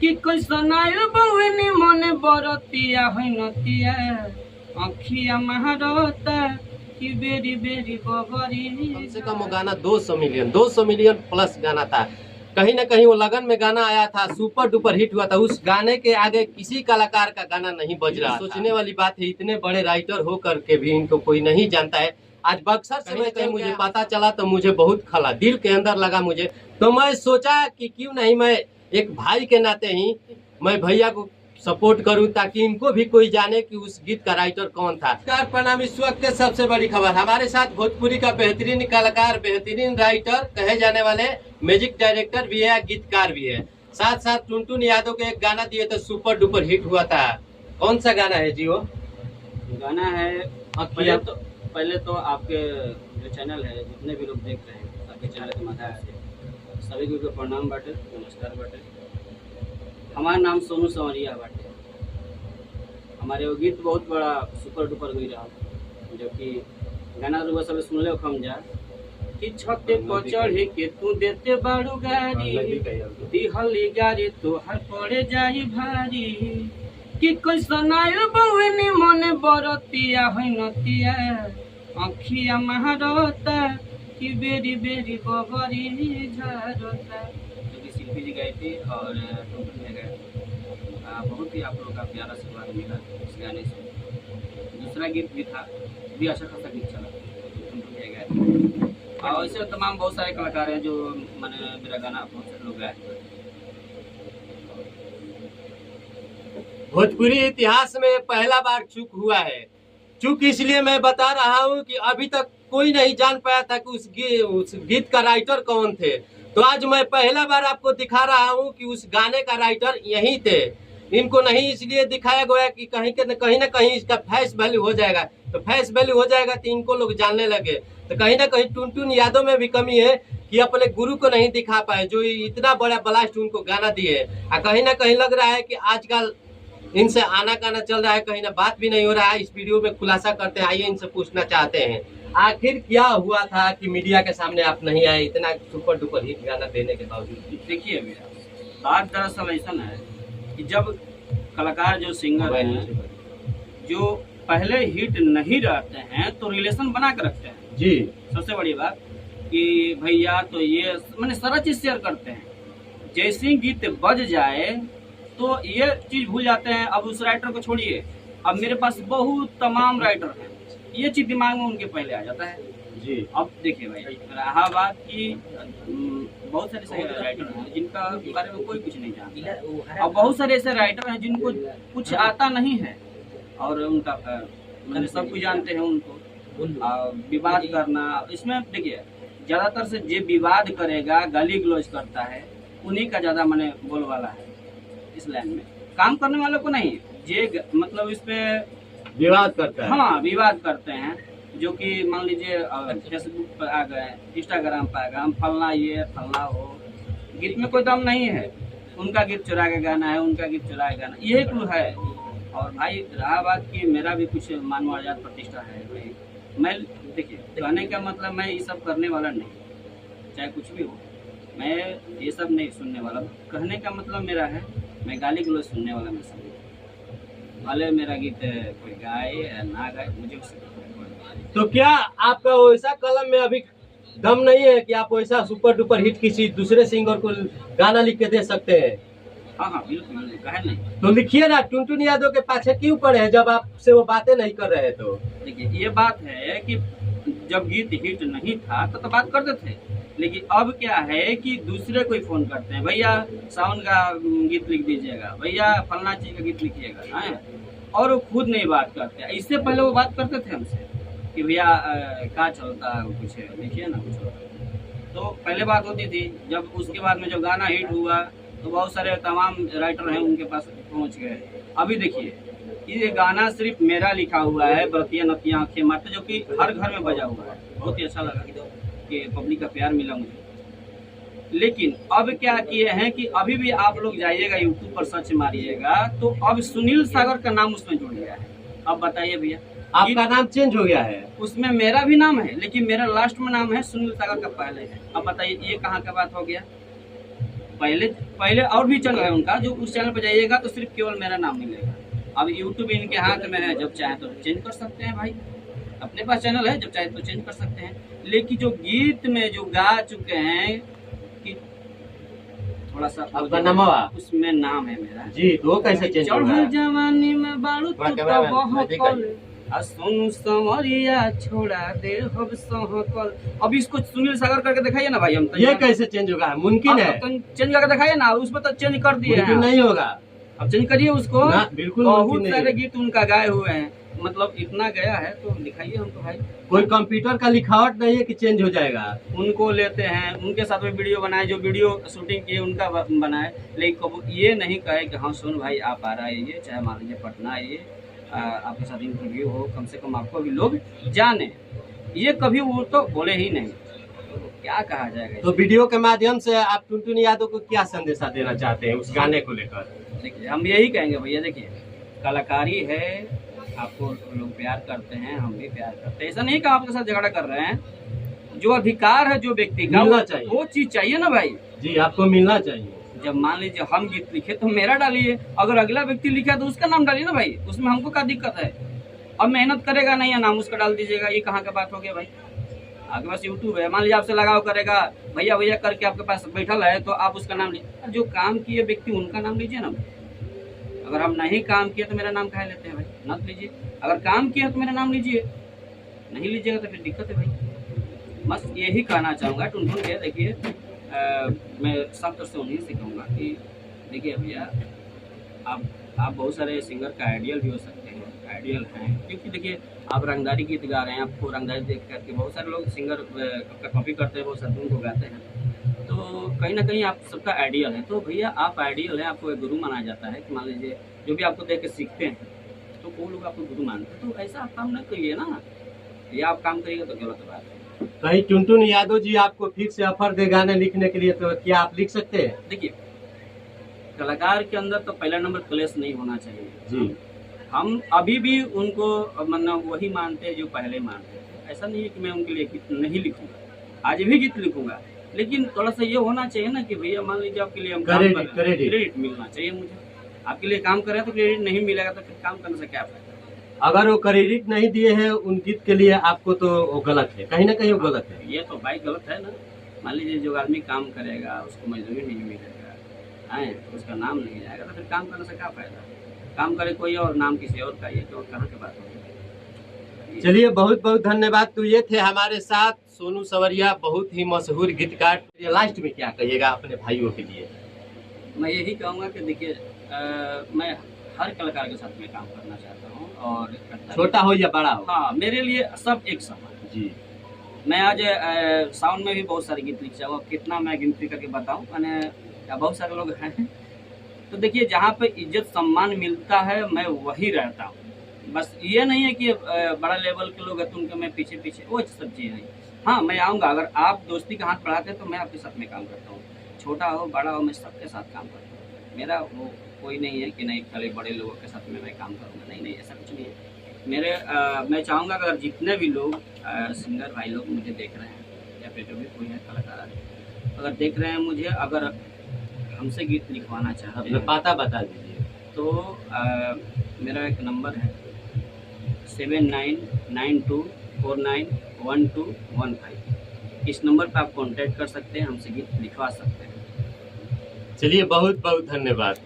कि कैसनाइल बउनी मने बरतिया होइनतिया अखिया महारता कि बेरी बेरी बबरी। कम से कम वो गाना 200 मिलियन प्लस गाना था। कहीं ना कहीं वो लगन में गाना आया था, सुपर डुपर हिट हुआ था। उस गाने के आगे किसी कलाकार का गाना नहीं बज रहा। सोचने वाली बात है, इतने बड़े राइटर हो करके भी इनको कोई नहीं जानता है। आज बक्सर से मैं कहीं मुझे पता चला तो मुझे बहुत खला, दिल के अंदर लगा मुझे। तो मैं सोचा कि क्यों नहीं मैं एक भाई के नाते ही मैं भैया को सपोर्ट करूं, ताकि इनको भी कोई जाने कि उस गीत का राइटर कौन था। नमस्कार, प्रणाम। इस वक्त के सबसे बड़ी खबर, हमारे साथ भोजपुरी का बेहतरीन कलाकार, बेहतरीन राइटर, कहे जाने वाले म्यूजिक डायरेक्टर भी है, गीतकार भी है। साथ साथ टुनटुन यादव के एक गाना दिए तो सुपर डुपर हिट हुआ था। कौन सा गाना है जी वो? गाना है पहले तो आपके जो चैनल है, जितने भी लोग देख रहे हैं, आपके चैनल के माध्यम से सभी को प्रणाम बाटे, नमस्कार बाटे। हमारा नाम सोनू संवरिया बाटे। हमारे वो गीत बहुत बड़ा सुपर डुपर गई रहा, जो कि गाना रुआ सब सुन ले खम जा कि छते पर चढ़े के तू देते बाड़ू गाड़ी, दिहली गाड़ी तोहर पड़े जाई भारी। कि कैसनाइल बउनी मने बरतिया होइनतिया अखिया महारता कि बेरी बेरी बबरी झारता। जो कि शिल्पी जी गए थे और टुनटुन ने गए। बहुत ही आप लोगों का प्यारा आशीर्वाद मिला इस गाने से। दूसरा गीत भी था, भी अच्छा खासा गीत चला, टुनटुन ने गए। और ऐसे तमाम बहुत सारे कलाकार हैं जो मैंने मेरा गाना बहुत से लोग गाए। भोजपुरी इतिहास में पहला बार चूक हुआ है। चूक इसलिए मैं बता रहा हूँ कि अभी तक कोई नहीं जान पाया था कि उस गीत का राइटर कौन थे। तो आज मैं पहला बार आपको दिखा रहा हूँ कि उस गाने का राइटर यही थे। इनको नहीं इसलिए दिखाया गया कि कहीं ना कहीं इसका फेस वैल्यू हो जाएगा। तो फेस वैल्यू हो जाएगा तो इनको लोग जानने लगे। तो कहीं ना कहीं टुनटुन यादव में भी कमी है कि अपने गुरु को नहीं दिखा पाए, जो इतना बड़ा ब्लास्ट उनको गाना दिए। कहीं ना कहीं लग रहा है कि आजकल इनसे आना काना चल रहा है, कहीं ना बात भी नहीं हो रहा है। इस वीडियो में खुलासा करते हैं, आइए इनसे पूछना चाहते हैं आखिर क्या हुआ था कि मीडिया के सामने आप नहीं आए इतना सुपर डुपर हिट गाना देने के बावजूद। देखिए मेरा बात दरअसल ऐसा है कि जब कलाकार जो सिंगर हैं जो पहले हिट नहीं रहते हैं तो रिलेशन बना के रखते हैं जी। सबसे बड़ी बात कि भैया तो ये मैंने सारा चीज शेयर करते हैं। जैसे गीत बज जाए तो ये चीज भूल जाते हैं। अब उस राइटर को छोड़िए, अब मेरे पास बहुत तमाम राइटर हैं, ये चीज दिमाग में उनके पहले आ जाता है जी। अब देखिए भाई, रहा बात की बहुत सारे ऐसे राइटर हैं जिनका बारे में कोई कुछ नहीं जानता, और बहुत सारे ऐसे राइटर हैं जिनको कुछ आता नहीं है और उनका मैंने सब कुछ जानते हैं उनको। विवाद करना, इसमें देखिए ज्यादातर से जो विवाद करेगा, गाली गलौज करता है, उन्हीं का ज्यादा मैंने बोलवाला है इस लाइन में। काम करने वालों को नहीं, जे मतलब इस पे विवाद करता है। हाँ, विवाद करते हैं, जो कि मान लीजिए फेसबुक पर आ गए, इंस्टाग्राम पर आ गए, हम फलना ये फलना हो। गीत में कोई दम नहीं है, उनका गीत चुरा के गाना है, उनका गीत चुरा के गाना, यही क्लू है। और भाई रहा बात की मेरा भी कुछ मान मर्यादा प्रतिष्ठा है भाई। मैं देखिए कहने का मतलब मैं ये सब करने वाला नहीं, चाहे कुछ भी हो, मैं ये सब नहीं सुनने वाला। कहने का मतलब मेरा है मैं गाली गलौज सुनने वाला नहीं, भले मेरा गीत कोई गाए या ना गाए, मुझे उससे तो क्या आपका वैसा कलम में अभी दम नहीं है कि आप वैसा सुपर डुपर हिट किसी दूसरे सिंगर को गाना लिख के दे सकते हैं? हाँ हाँ बिल्कुल, कहे नहीं। तो लिखिए ना, टुनटुन यादव के पाछे क्यों पड़े हैं जब आपसे वो बातें नहीं कर रहे? तो देखिए ये बात है कि जब गीत हिट नहीं था तो बात करते थे, लेकिन अब क्या है कि दूसरे कोई फोन करते हैं, भैया साउंड का गीत लिख दीजिएगा, भैया फलना चीज का गीत लिखिएगा, और वो खुद नहीं बात करते। इससे पहले वो बात करते थे हमसे कि भैया क्या चलता कुछ लिखिए ना कुछ। तो पहले बात होती थी। जब उसके बाद में जब गाना हिट हुआ तो बहुत सारे तमाम राइटर हैं उनके पास पहुंच गए। अभी देखिए ये गाना सिर्फ मेरा लिखा हुआ है, बरतिया नतिया आंखें मारते, जो कि हर घर में बजा हुआ है। बहुत ही अच्छा लगा कि पब्लिक का प्यार मिला मुझे। लेकिन अब क्या किए हैं कि अभी भी आप लोग जाइएगा यूट्यूब पर सर्च मारिएगा तो अब सुनील सागर का नाम उसमें जुड़ गया है। अब बताइए भैया, आपका नाम चेंज हो गया है? उसमें मेरा भी नाम है, लेकिन मेरा लास्ट में नाम है, सुनील सागर का पहले है। अब बताइए ये कहाँ का बात हो गया? पहले पहले और भी चैनल है उनका, जो उस चैनल पर जाइएगा तो सिर्फ केवल मेरा नाम मिलेगा। अब यूट्यूब इनके हाथ में है, जब चाहे तो चेंज कर सकते हैं भाई, अपने पास चैनल है, जब चाहे तो चेंज कर सकते हैं। लेकिन जो गीत में जो गा चुके हैं कि थोड़ा सा आपका नाम हुआ उसमें नाम है मेरा जी, तो कैसे चेंज होगा? जवानी में बालू थोड़ा कैमरा मैन दिखाइए। सुन समरिया छोड़ा दे हब सहकल। अब इसको सुनील सागर करके दिखाइए ना भाई, हम तो ये कैसे चेंज होगा? मुमकिन है? चेंज करके दिखाइए ना, उसमें तो चेंज कर दिए मुमकिन हैं। नहीं होगा। अब चेंज करिए उसको ना, बिल्कुल बहुत मुमकिन नहीं सारे है। गीत उनका गाए हुए हैं, मतलब इतना गया है तो दिखाइए हमको भाई। कोई कंप्यूटर का लिखावट नहीं है कि चेंज हो जाएगा। उनको लेते हैं, उनके साथ में वीडियो बनाए, जो वीडियो शूटिंग किए उनका बनाए, लेकिन कबू ये नहीं कहे कि हाँ सुन भाई आप आ रहा है, चाहे मान लीजिए पटना आइए, आपके साथ इंटरव्यू हो, कम से कम आपको भी लोग जाने, ये कभी वो तो बोले ही नहीं, तो क्या कहा जाएगा। तो वीडियो के माध्यम से आप टुनटुन यादव को क्या संदेशा देना चाहते हैं उस गाने को लेकर? देखिए हम यही कहेंगे भैया, देखिए कलाकारी है, आपको लोग प्यार करते हैं, हम भी प्यार करते हैं, ऐसा नहीं कि आपके साथ झगड़ा कर रहे हैं। जो अधिकार है जो व्यक्ति का मिलना चाहिए, वो चीज चाहिए ना भाई जी, आपको मिलना चाहिए। जब मान लीजिए हम गीत लिखे तो मेरा डालिए, अगर अगला व्यक्ति लिखा तो उसका नाम डालिए ना भाई, उसमें हमको क्या दिक्कत है। अब मेहनत करेगा नहीं है, नाम उसका डाल दीजिएगा, ये कहाँ का बात हो गया भाई। आपके पास यूट्यूब है, मान लीजिए आपसे लगाव करेगा, भैया भैया करके आपके पास बैठल है, तो आप उसका नाम लीजिए। जो काम किए व्यक्ति उनका नाम लीजिए ना। अगर हम नहीं काम किए तो मेरा नाम कहा लेते हैं भाई, मत लीजिए। अगर काम किया तो मेरा नाम लीजिए, नहीं लीजिएगा तो फिर दिक्कत है भाई। बस यही कहना चाहूँगा टुनटुन के। देखिए मैं सब तरह से उन्हीं से कहूँगा कि देखिए भैया आप बहुत सारे सिंगर का आइडियल भी हो सकते हैं, आइडियल हैं, क्योंकि देखिए आप रंगदारी गीत गा रहे हैं, आपको रंगदारी देख करके बहुत सारे लोग सिंगर का कॉपी करते हैं, बहुत सारे उनको गाते हैं, तो कहीं ना कहीं आप सबका आइडियल है। तो भैया आप आइडियल है, आपको एक गुरु माना जाता है कि मान लीजिए जो भी आपको देख के सीखते हैं तो वो लोग आपको गुरु मानते हैं, तो ऐसा आप काम न करिए ना, या आप काम करिएगा तो गलत बात है। कहीं टुनटुन यादव जी आपको फिर से ऑफर दे गाने लिखने के लिए, तो क्या आप लिख सकते हैं? देखिए कलाकार के अंदर तो पहला नंबर क्लेश नहीं होना चाहिए जी। हम अभी भी उनको मतलब वही मानते हैं जो पहले मानते थे। ऐसा नहीं है कि मैं उनके लिए गीत नहीं लिखूंगा, आज भी गीत लिखूंगा, लेकिन थोड़ा सा ये होना चाहिए ना कि भैया मान लीजिए आपके लिए हम काम कर रहे हैं, क्रेडिट मिलना चाहिए मुझे। आपके लिए काम कर रहे हैं तो क्रेडिट नहीं मिलेगा तो फिर काम करने से क्या फायदा। अगर वो क्रेडिट नहीं दिए हैं उन गीत के लिए आपको, तो वो गलत है, कहीं ना कहीं वो गलत है। ये तो भाई गलत है ना। मान लीजिए जो आदमी काम करेगा उसको मजदूरी नहीं मिलेगा, है उसका नाम नहीं आएगा, तो फिर काम करने से क्या फायदा। काम करे कोई और, नाम किसी और का, ये तो कहाँ की बात होगी। चलिए बहुत बहुत धन्यवाद। तो ये थे हमारे साथ सोनू सवरिया, बहुत ही मशहूर गीतकार। लास्ट में क्या कहिएगा अपने भाइयों के लिए? मैं यही कहूँगा कि देखिए मैं हर कलाकार के साथ में काम करना चाहता हूँ, और छोटा हो या बड़ा हो, हाँ मेरे लिए सब एक समान जी। मैं आज साउंड में भी बहुत सारे गीत लिख चाहूँगा, कितना मैं गिनती करके बताऊँ, मैंने बहुत सारे लोग हैं। तो देखिए जहाँ पे इज्जत सम्मान मिलता है मैं वही रहता हूँ। बस ये नहीं है कि बड़ा लेवल के लोग हैं तो उनके मैं पीछे पीछे, वो सब चीज़ नहीं। हाँ मैं आऊँगा, अगर आप दोस्ती का हाथ बढ़ाते हैं तो मैं आपके साथ में काम करता हूँ, छोटा हो बड़ा हो मैं सबके साथ काम करता हूँ। मेरा वो कोई नहीं है कि नहीं खाली बड़े लोगों के साथ में मैं काम करूँगा, नहीं नहीं ऐसा कुछ नहीं है मेरे। मैं चाहूँगा अगर जितने भी लोग सिंगर भाई लोग मुझे देख रहे हैं या फिर जो भी कोई है कलाकार अगर देख रहे हैं मुझे, अगर हमसे गीत लिखवाना चाहते हैं, पता बता दीजिए। तो मेरा एक नंबर है 7992491215। इस नंबर पर आप कांटेक्ट कर सकते हैं, हमसे गीत लिखवा सकते हैं। चलिए बहुत बहुत धन्यवाद।